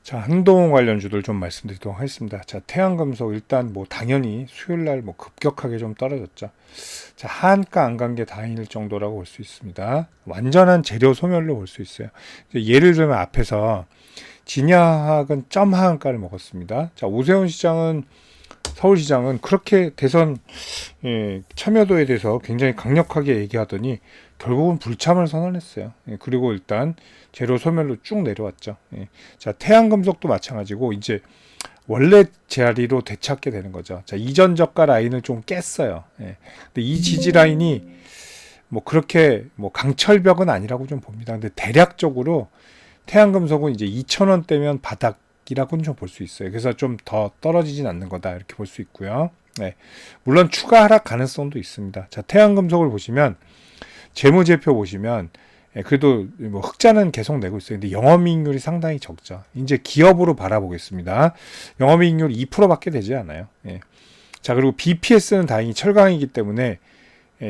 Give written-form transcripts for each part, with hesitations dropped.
자, 한동훈 관련주들 좀 말씀드리도록 하겠습니다. 자, 태양금속 일단 뭐 당연히 수요일 날 뭐 급격하게 좀 떨어졌죠. 자, 하한가 안 간 게 다행일 정도라고 볼 수 있습니다. 완전한 재료 소멸로 볼 수 있어요. 예를 들면 앞에서 진야학은 점 하한가를 먹었습니다. 자, 오세훈 시장은 서울시장은 그렇게 대선 참여도에 대해서 굉장히 강력하게 얘기하더니 결국은 불참을 선언했어요. 그리고 일단 재료 소멸로 쭉 내려왔죠. 자, 태양금속도 마찬가지고 이제 원래 자리로 되찾게 되는 거죠. 자, 이전 저가 라인을 좀 깼어요. 근데 이 지지 라인이 뭐 그렇게 뭐 강철벽은 아니라고 좀 봅니다. 근데 대략적으로 태양금속은 이제 2,000원대면 바닥이라고는 좀 볼 수 있어요. 그래서 좀 더 떨어지진 않는 거다 이렇게 볼 수 있고요. 물론 추가 하락 가능성도 있습니다. 자, 태양금속을 보시면 재무제표 보시면 그래도 뭐 흑자는 계속 내고 있어요. 근데 영업이익률이 상당히 적죠. 이제 기업으로 바라보겠습니다. 영업이익률 2%밖에 되지 않아요. 자, 그리고 BPS는 다행히 철강이기 때문에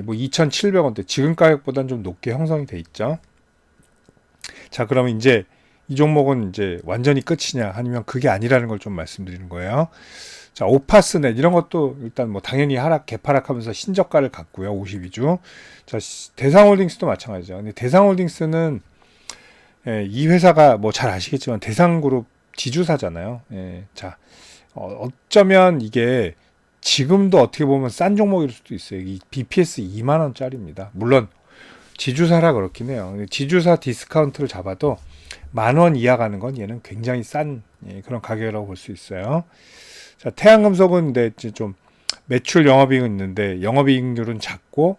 뭐 2,700원대 지금 가격보다는 좀 높게 형성이 돼 있죠. 자, 그러면 이제 이 종목은 이제 완전히 끝이냐 아니면 그게 아니라는 걸 좀 말씀드리는 거예요. 자, 오파스넷 이런 것도 일단 뭐 당연히 개파락하면서 신저가를 갔고요. 52주. 자, 대상홀딩스도 마찬가지죠. 근데 대상홀딩스는 이 회사가 뭐 잘 아시겠지만 대상그룹 지주사잖아요. 자, 어쩌면 이게 지금도 어떻게 보면 싼 종목일 수도 있어요. 이 BPS 2만 원짜리입니다. 물론 지주사라 그렇긴 해요. 지주사 디스카운트를 잡아도 10,000원 이하 가는 건 얘는 굉장히 싼 그런 가격이라고 볼 수 있어요. 자, 태양금속은 근데 이제 좀 매출 영업이익은 있는데 영업이익률은 작고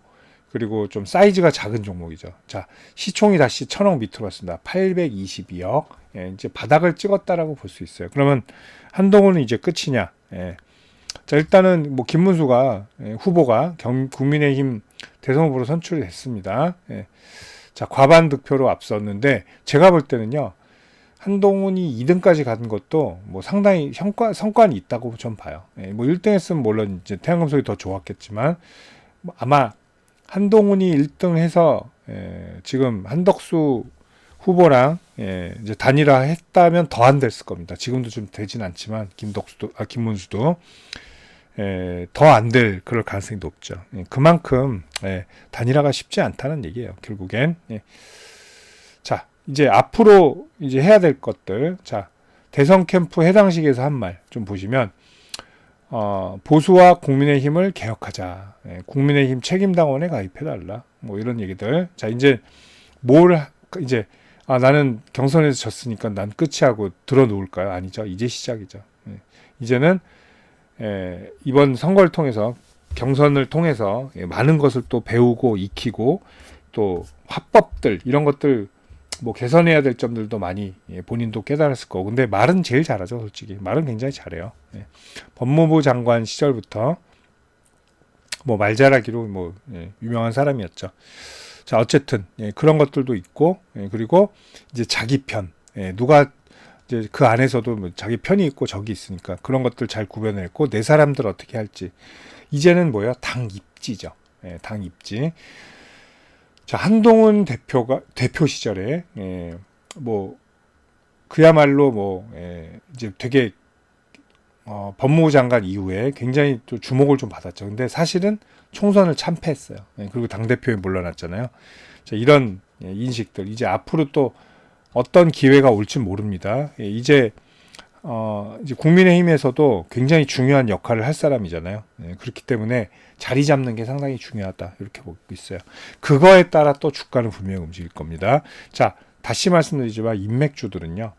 그리고 좀 사이즈가 작은 종목이죠. 자, 시총이 다시 1,000억 밑으로 왔습니다. 822억. 이제 바닥을 찍었다라고 볼 수 있어요. 그러면 한동훈은 이제 끝이냐? 자, 일단은 뭐 김문수가 후보가 국민의힘 대선 후보로 선출이 됐습니다. 자, 과반 득표로 앞섰는데 제가 볼 때는요. 한동훈이 2등까지 가는 것도 뭐 상당히 성과는 있다고 좀 봐요. 뭐 1등 했으면 물론 이제 태양금속이 더 좋았겠지만 아마 한동훈이 1등 해서 지금 한덕수 후보랑 이제 단일화 했다면 더 안 됐을 겁니다. 지금도 좀 되진 않지만 김문수도 더 안 될 그럴 가능성이 높죠. 그만큼 단일화가 쉽지 않다는 얘기예요. 결국엔. 자, 이제 앞으로 이제 해야 될 것들. 자, 대선 캠프 해당식에서 한 말 좀 보시면 보수와 국민의힘을 개혁하자. 국민의힘 책임당원에 가입해달라. 뭐 이런 얘기들. 자, 이제 이제 나는 경선에서 졌으니까 난 끝이 하고 들어놓을까요? 아니죠. 이제 시작이죠. 이제는 이번 선거를 통해서 경선을 통해서 많은 것을 또 배우고 익히고 또 화법들 이런 것들 뭐 개선해야 될 점들도 많이 본인도 깨달았을 거고 근데 말은 제일 잘하죠. 솔직히 말은 굉장히 잘해요. 법무부 장관 시절부터 뭐 말 잘하기로 뭐 유명한 사람이었죠. 자, 어쨌든 그런 것들도 있고 그리고 이제 자기 편 누가 이제 그 안에서도 뭐 자기 편이 있고 적이 있으니까 그런 것들 잘 구별했고 내 사람들 어떻게 할지 이제는 뭐야 당 입지죠. 당 입지. 자, 한동훈 대표 시절에 뭐 그야말로 뭐 이제 되게 법무부 장관 이후에 굉장히 또 주목을 좀 받았죠. 근데 사실은 총선을 참패했어요. 그리고 당 대표에 물러났잖아요. 자, 이런 인식들 이제 앞으로 또 어떤 기회가 올지 모릅니다. 이제 국민의힘에서도 굉장히 중요한 역할을 할 사람이잖아요. 그렇기 때문에 자리 잡는 게 상당히 중요하다. 이렇게 보고 있어요. 그거에 따라 또 주가는 분명히 움직일 겁니다. 자, 다시 말씀드리지만 인맥주들은요.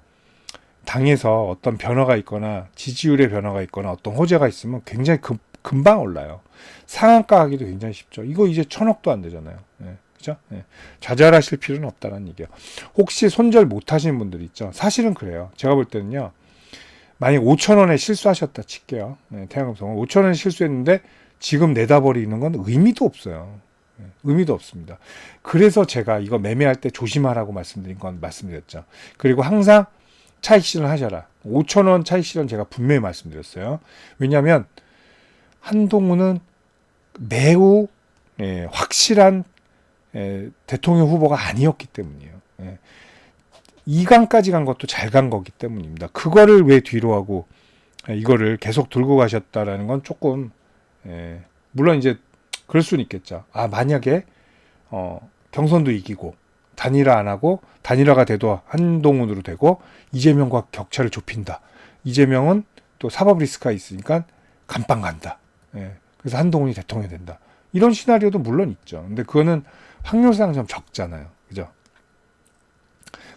당에서 어떤 변화가 있거나 지지율의 변화가 있거나 어떤 호재가 있으면 굉장히 금방 올라요. 상한가 하기도 굉장히 쉽죠. 이거 이제 1,000억도 안 되잖아요. 그죠? 좌절하실 필요는 없다는 얘기예요. 혹시 손절 못 하시는 분들 있죠? 사실은 그래요. 제가 볼 때는요. 만약 5,000원에 실수하셨다 칠게요. 태양금속은 5,000원에 실수했는데 지금 내다버리는 건 의미도 없어요. 의미도 없습니다. 그래서 제가 이거 매매할 때 조심하라고 말씀드린 건 말씀드렸죠. 그리고 항상 차익 실현 하셔라. 5,000원 차익 실현 제가 분명히 말씀드렸어요. 왜냐하면 한동훈은 매우 확실한 대통령 후보가 아니었기 때문이에요. 2강까지 간 것도 잘 간 거기 때문입니다. 그거를 왜 뒤로 하고 이거를 계속 들고 가셨다라는 건 조금 물론 이제 그럴 수는 있겠죠. 만약에 경선도 이기고 단일화 안 하고 단일화가 돼도 한동훈으로 되고 이재명과 격차를 좁힌다. 이재명은 또 사법 리스크가 있으니까 감방 간다. 그래서 한동훈이 대통령이 된다. 이런 시나리오도 물론 있죠. 근데 그거는 확률상 좀 적잖아요. 그죠?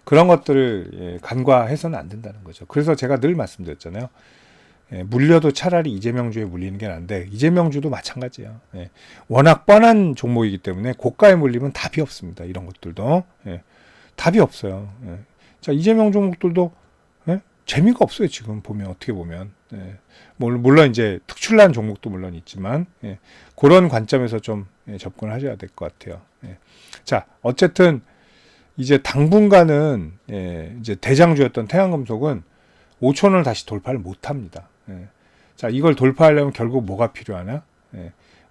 그런 것들을 간과해서는 안 된다는 거죠. 그래서 제가 늘 말씀드렸잖아요. 물려도 차라리 이재명주에 물리는 게 나은데 이재명주도 마찬가지예요. 워낙 뻔한 종목이기 때문에 고가에 물리면 답이 없습니다. 이런 것들도 답이 없어요. 자, 이재명 종목들도 재미가 없어요. 지금 보면 어떻게 보면 물론 이제 특출난 종목도 물론 있지만 그런 관점에서 좀 접근을 하셔야 될 것 같아요. 자, 어쨌든 이제 당분간은 이제 대장주였던 태양금속은 5,000원을 다시 돌파를 못합니다. 자, 이걸 돌파하려면 결국 뭐가 필요하나?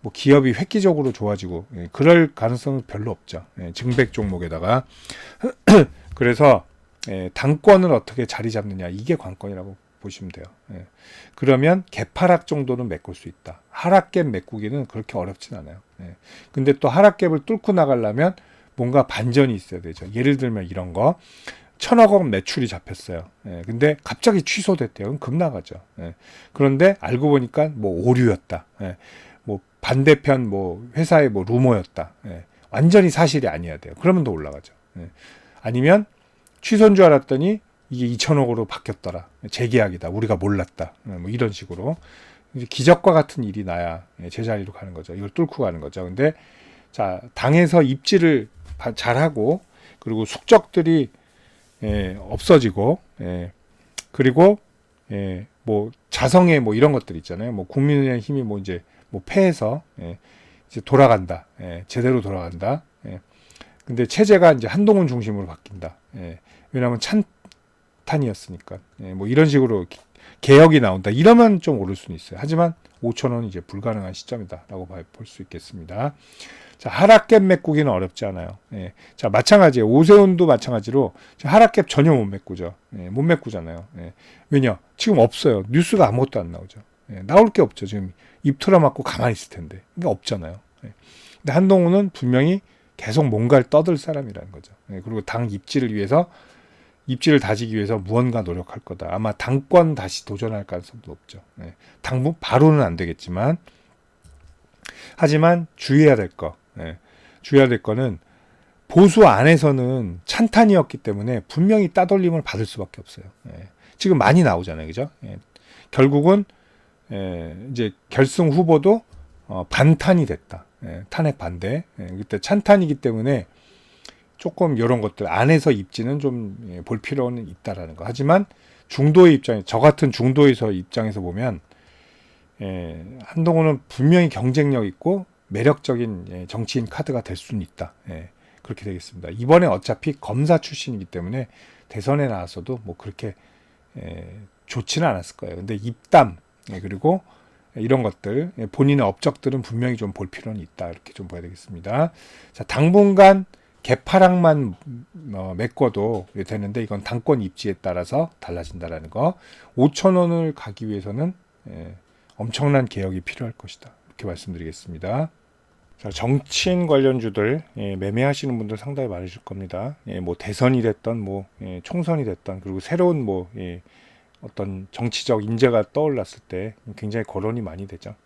뭐 기업이 획기적으로 좋아지고 그럴 가능성은 별로 없죠. 증백 종목에다가 그래서 당권을 어떻게 자리 잡느냐 이게 관건이라고 보시면 돼요. 그러면 개파락 정도는 메꿀 수 있다. 하락갭 메꾸기는 그렇게 어렵진 않아요. 근데 또 하락갭을 뚫고 나가려면 뭔가 반전이 있어야 되죠. 예를 들면 이런 거 1,000억 원 매출이 잡혔어요. 근데 갑자기 취소됐대요. 그럼 급 나가죠. 그런데 알고 보니까 뭐 오류였다. 뭐 반대편 뭐 회사의 뭐 루머였다. 완전히 사실이 아니어야 돼요. 그러면 더 올라가죠. 아니면 취소인 줄 알았더니 이게 2,000억으로 바뀌었더라. 재계약이다. 우리가 몰랐다. 뭐 이런 식으로 이제 기적과 같은 일이 나야 제자리로 가는 거죠. 이걸 뚫고 가는 거죠. 근데 자, 당에서 입지를 잘하고 그리고 숙적들이 없어지고 그리고 뭐 자성의 뭐 이런 것들 있잖아요. 뭐 국민의 힘이 뭐 이제 뭐 패해서 이제 돌아간다. 제대로 돌아간다. 근데 체제가 이제 한동훈 중심으로 바뀐다. 왜냐하면 찬탄이었으니까. 뭐 이런 식으로 개혁이 나온다. 이러면 좀 오를 수는 있어요. 하지만 5,000원은 이제 불가능한 시점이다라고 볼 수 있겠습니다. 자, 하락갭 메꾸기는 어렵지 않아요. 자, 마찬가지예요. 오세훈도 마찬가지로 하락갭 전혀 못 메꾸죠. 못 메꾸잖아요. 왜냐? 지금 없어요. 뉴스가 아무것도 안 나오죠. 나올 게 없죠. 지금 입 틀어막고 가만히 있을 텐데. 이게 없잖아요. 근데 한동훈은 분명히 계속 뭔가를 떠들 사람이라는 거죠. 그리고 당 입지를 위해서 입지를 다지기 위해서 무언가 노력할 거다. 아마 당권 다시 도전할 가능성도 높죠. 당분 바로는 안 되겠지만 하지만 주의해야 될 거. 주의해야 될 거는 보수 안에서는 찬탄이었기 때문에 분명히 따돌림을 받을 수밖에 없어요. 지금 많이 나오잖아요. 그죠? 결국은 이제 결승 후보도 반탄이 됐다. 탄핵 반대. 그때 찬탄이기 때문에 조금 이런 것들 안에서 입지는 좀 볼 필요는 있다라는 거. 하지만 중도의 입장에 저 같은 중도에서 입장에서 보면 한동훈은 분명히 경쟁력 있고 매력적인 정치인 카드가 될 수는 있다. 그렇게 되겠습니다. 이번에 어차피 검사 출신이기 때문에 대선에 나와서도 뭐 그렇게 좋지는 않았을 거예요. 근데 입담 그리고 이런 것들 본인의 업적들은 분명히 좀 볼 필요는 있다. 이렇게 좀 봐야 되겠습니다. 자, 당분간 개파락만 메꿔도 되는데 이건 당권 입지에 따라서 달라진다라는 거. 5,000원을 가기 위해서는 엄청난 개혁이 필요할 것이다. 이렇게 말씀드리겠습니다. 자, 정치인 관련주들 매매하시는 분들 상당히 많으실 겁니다. 뭐 대선이 됐던 뭐 총선이 됐던 그리고 새로운 뭐 어떤 정치적 인재가 떠올랐을 때 굉장히 거론이 많이 되죠.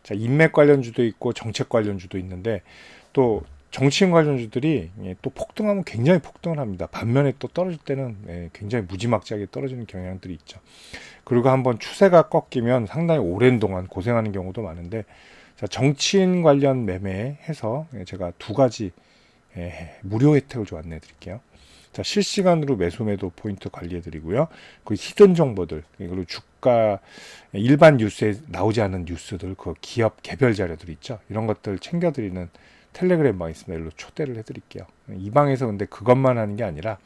자, 인맥 관련주도 있고 정책 관련주도 있는데 또 정치인 관련주들이 또 폭등하면 굉장히 폭등을 합니다. 반면에 또 떨어질 때는 굉장히 무지막지하게 떨어지는 경향들이 있죠. 그리고 한번 추세가 꺾이면 상당히 오랜 동안 고생하는 경우도 많은데 자, 정치인 관련 매매해서 제가 두 가지 무료 혜택을 좀 안내해 드릴게요. 자, 실시간으로 매수 매도 포인트 관리해 드리고요. 그 히든 정보들 그리고 주가 일반 뉴스에 나오지 않은 뉴스들 그 기업 개별 자료들 있죠. 이런 것들 챙겨 드리는 텔레그램 방 있습니다. 일로 초대를 해드릴게요. 이 방에서 근데 그것만 하는 게 아니라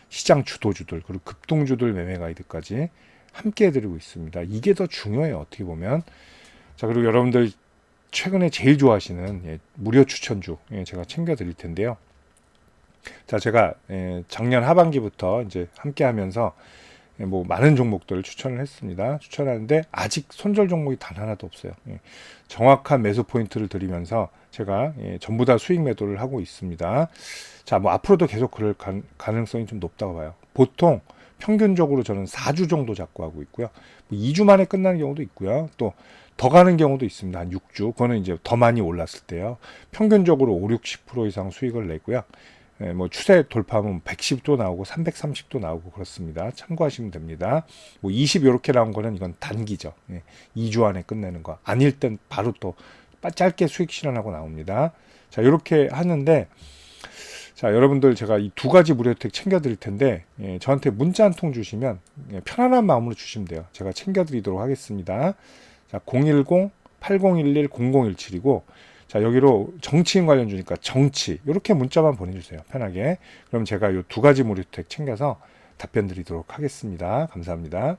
시장 주도주들 그리고 급등주들 매매 가이드까지 함께 해드리고 있습니다. 이게 더 중요해요. 어떻게 보면. 자, 그리고 여러분들 최근에 제일 좋아하시는 무료 추천주 제가 챙겨드릴 텐데요. 자, 제가 작년 하반기부터 이제 함께 하면서 뭐 많은 종목들을 추천을 했습니다. 추천하는데 아직 손절 종목이 단 하나도 없어요. 정확한 매수 포인트를 드리면서 제가 전부 다 수익 매도를 하고 있습니다. 자, 뭐 앞으로도 계속 그럴 가능성이 좀 높다고 봐요. 보통 평균적으로 저는 4주 정도 잡고 하고 있고요. 뭐 2주 만에 끝나는 경우도 있고요. 또 더 가는 경우도 있습니다. 한 6주. 그거는 이제 더 많이 올랐을 때요. 평균적으로 5, 60% 이상 수익을 내고요. 뭐 추세 돌파하면 110도 나오고 330도 나오고 그렇습니다. 참고하시면 됩니다. 뭐 20 이렇게 나온 거는 이건 단기죠. 2주 안에 끝내는 거. 아닐 땐 바로 또 짧게 수익 실현하고 나옵니다. 자, 이렇게 하는데 자, 여러분들 제가 이 두 가지 무료 혜택 챙겨 드릴 텐데 저한테 문자 한 통 주시면 편안한 마음으로 주시면 돼요. 제가 챙겨 드리도록 하겠습니다. 자, 010-8011-0017이고 자, 여기로 정치인 관련 주니까 정치 이렇게 문자만 보내주세요. 편하게. 그럼 제가 이 두 가지 무료 혜택 챙겨서 답변 드리도록 하겠습니다. 감사합니다.